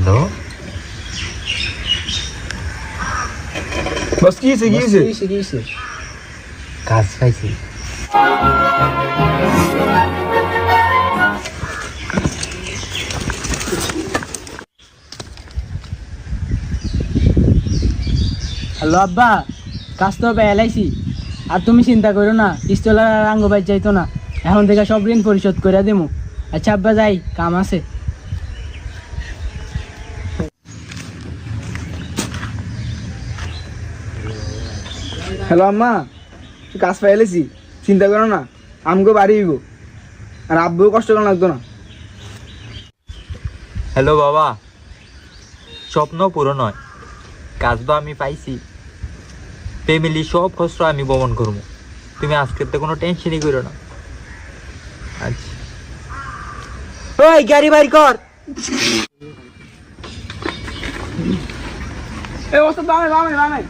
Hello boss কি হয়েছে কাজ পাইছি। হ্যালো আব্বা, কাজ তো এলাইছি। আর তুমি চিন্তা করো না, স্টলার আর আঙ্গবাই যাইতো না। এখন থেকে সব ঋণ পরিশোধ করে দেবো। আচ্ছা আব্বা, যাই, কাম আছে। হ্যালো আম্মা, কাজ পাইলেছি, চিন্তা করো না, আমগো বাড়ি হইব আর আব্বুও কষ্ট করা লাগতো না। হ্যালো বাবা, স্বপ্ন পূরণ হয়, কাজ তো আমি পাইছি। ফ্যামিলি সব কষ্ট আমি বহন করবো, তুমি আজকের তো কোনো টেনশনই করো না। আচ্ছা ওই গাড়ি বাইর কর। এই ওস্তাদ বামে বামে বামে